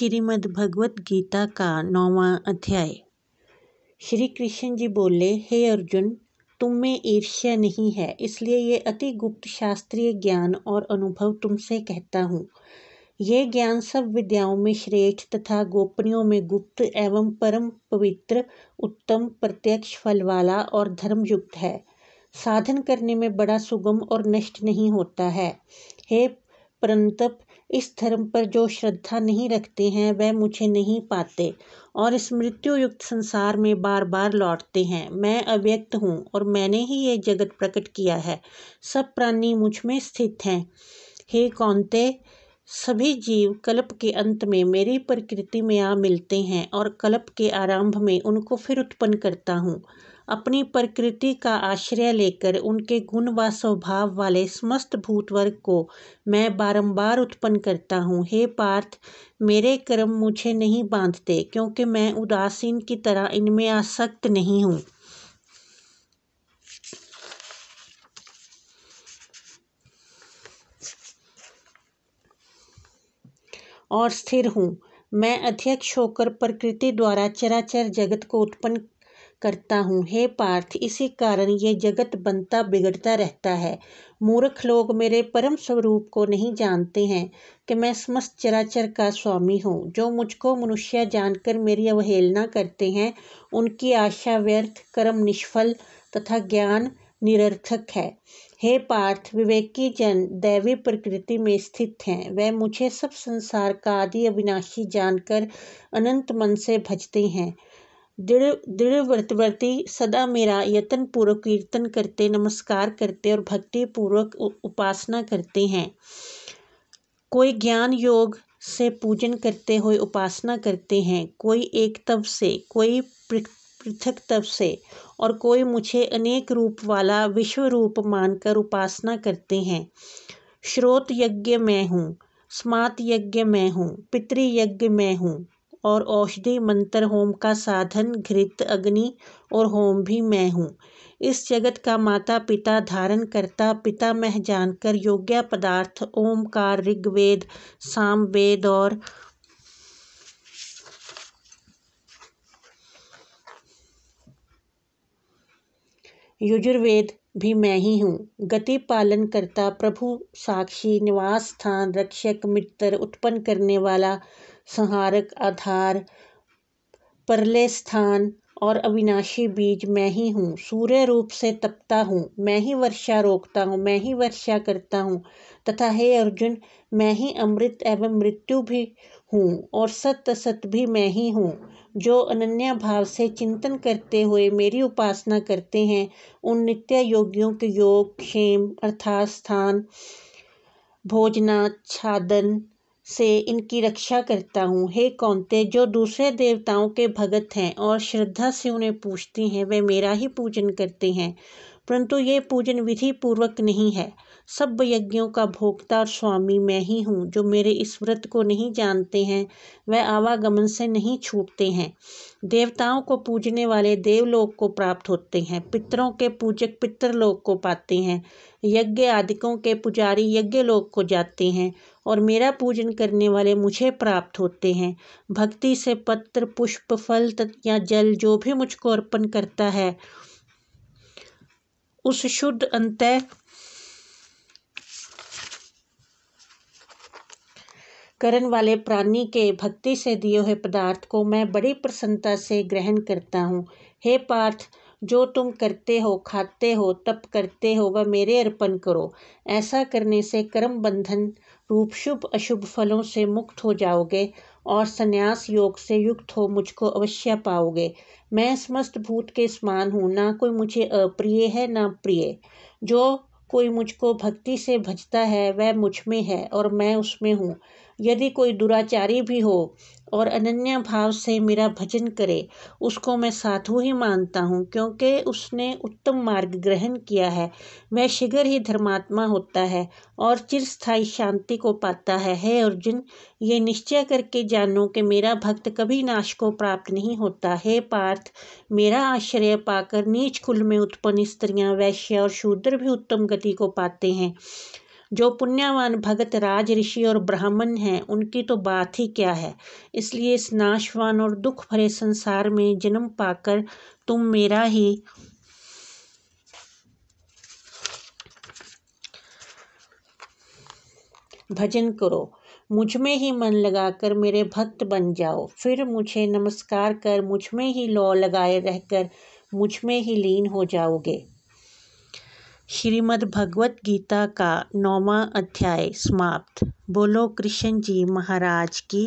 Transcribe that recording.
श्रीमद् भगवत गीता का 9वां अध्याय। श्री कृष्ण जी बोले, हे अर्जुन, तुम में ईर्ष्या नहीं है, इसलिए ये अति गुप्त शास्त्रीय ज्ञान और अनुभव तुमसे कहता हूँ। ये ज्ञान सब विद्याओं में श्रेष्ठ तथा गोपनीयों में गुप्त एवं परम पवित्र, उत्तम, प्रत्यक्ष फल वाला और धर्मयुक्त है। साधन करने में बड़ा सुगम और नष्ट नहीं होता है। हे परंतप, इस धर्म पर जो श्रद्धा नहीं रखते हैं वह मुझे नहीं पाते और इस मृत्यु युक्त संसार में बार बार लौटते हैं। मैं अव्यक्त हूँ और मैंने ही ये जगत प्रकट किया है। सब प्राणी मुझ में स्थित हैं। हे कौन्तेय, सभी जीव कल्प के अंत में मेरी प्रकृति में आ मिलते हैं और कल्प के आरंभ में उनको फिर उत्पन्न करता हूँ। अपनी प्रकृति का आश्रय लेकर उनके गुण व स्वभाव वाले समस्त भूत वर्ग को मैं बारंबार उत्पन्न करता हूँ। हे पार्थ, मेरे कर्म मुझे नहीं बांधते, क्योंकि मैं उदासीन की तरह इनमें आसक्त नहीं हूँ और स्थिर हूँ। मैं अध्यक्ष होकर प्रकृति द्वारा चराचर जगत को उत्पन्न करता हूँ। हे पार्थ, इसी कारण ये जगत बनता बिगड़ता रहता है। मूर्ख लोग मेरे परम स्वरूप को नहीं जानते हैं कि मैं समस्त चराचर का स्वामी हूँ। जो मुझको मनुष्य जानकर मेरी अवहेलना करते हैं, उनकी आशा व्यर्थ, कर्म निष्फल तथा ज्ञान निरर्थक है। हे पार्थ, विवेकी जन दैवी प्रकृति में स्थित हैं। वह मुझे सब संसार का आदि अविनाशी जानकर अनंत मन से भजते हैं। दृढ़ व्रतवर्ती सदा मेरा यत्न पूर्वक कीर्तन करते, नमस्कार करते और भक्ति पूर्वक उपासना करते हैं। कोई ज्ञान योग से पूजन करते हुए उपासना करते हैं, कोई एक तप से, कोई पृथक तप से और कोई मुझे अनेक रूप वाला विश्व रूप मानकर उपासना करते हैं। श्रोत यज्ञ मैं हूँ, स्मात यज्ञ मैं हूँ, पितृयज्ञ मैं हूँ और औषधि मंत्र होम का साधन घृत अग्नि और होम भी मैं हूँ। इस जगत का माता पिता धारण करता पितामह जानकर योग्य पदार्थ ओमकार, ऋग्वेद, सामवेद और यजुर्वेद भी मैं ही हूँ। गति पालन करता, प्रभु साक्षी, निवास स्थान, रक्षक, मित्र, उत्पन्न करने वाला, संहारक, आधार, परले स्थान और अविनाशी बीज मैं ही हूँ। सूर्य रूप से तपता हूँ, मैं ही वर्षा रोकता हूँ, मैं ही वर्षा करता हूँ तथा हे अर्जुन, मैं ही अमृत एवं मृत्यु भी हूँ और सत्य सत भी मैं ही हूँ। जो अनन्य भाव से चिंतन करते हुए मेरी उपासना करते हैं, उन नित्य योगियों के योग क्षेम अर्थात स्थान, भोजनाच्छादन से इनकी रक्षा करता हूँ। हे कौन्तेय, जो दूसरे देवताओं के भगत हैं और श्रद्धा से उन्हें पूजते हैं, वे मेरा ही पूजन करते हैं, परंतु ये पूजन विधि पूर्वक नहीं है। सब यज्ञों का भोक्ता और स्वामी मैं ही हूँ। जो मेरे इस व्रत को नहीं जानते हैं, वह आवागमन से नहीं छूटते हैं। देवताओं को पूजने वाले देवलोक को प्राप्त होते हैं, पितरों के पूजक पितरलोक को पाते हैं, यज्ञ आदिकों के पुजारी यज्ञ लोक को जाते हैं और मेरा पूजन करने वाले मुझे प्राप्त होते हैं। भक्ति से पत्र, पुष्प, फल या जल जो भी मुझको अर्पण करता है, उस शुद्ध अंतः करण वाले प्राणी के भक्ति से दिए हुए पदार्थ को मैं बड़ी प्रसन्नता से ग्रहण करता हूँ। हे पार्थ, जो तुम करते हो, खाते हो, तप करते हो, वह मेरे अर्पण करो। ऐसा करने से कर्म बंधन रूप शुभ अशुभ फलों से मुक्त हो जाओगे और संन्यास योग से युक्त हो मुझको अवश्य पाओगे। मैं समस्त भूत के समान हूँ, ना कोई मुझे अप्रिय है ना प्रिय। जो कोई मुझको भक्ति से भजता है वह मुझ में है और मैं उसमें हूँ। यदि कोई दुराचारी भी हो और अनन्य भाव से मेरा भजन करे, उसको मैं साधु ही मानता हूँ, क्योंकि उसने उत्तम मार्ग ग्रहण किया है। वह शीघ्र ही धर्मात्मा होता है और चिरस्थायी शांति को पाता है। हे अर्जुन, ये निश्चय करके जानो कि मेरा भक्त कभी नाश को प्राप्त नहीं होता। हे पार्थ, मेरा आश्रय पाकर नीच कुल में उत्पन्न स्त्रियां, वैश्य और शूद्र भी उत्तम गति को पाते हैं। जो पुण्यवान भगत राज ऋषि और ब्राह्मण हैं उनकी तो बात ही क्या है। इसलिए इस नाशवान और दुख भरे संसार में जन्म पाकर तुम मेरा ही भजन करो, मुझ में ही मन लगाकर मेरे भक्त बन जाओ। फिर मुझे नमस्कार कर मुझ में ही लौ लगाए रहकर मुझ में ही लीन हो जाओगे। श्रीमद् भगवत गीता का 9वां अध्याय समाप्त। बोलो कृष्ण जी महाराज की।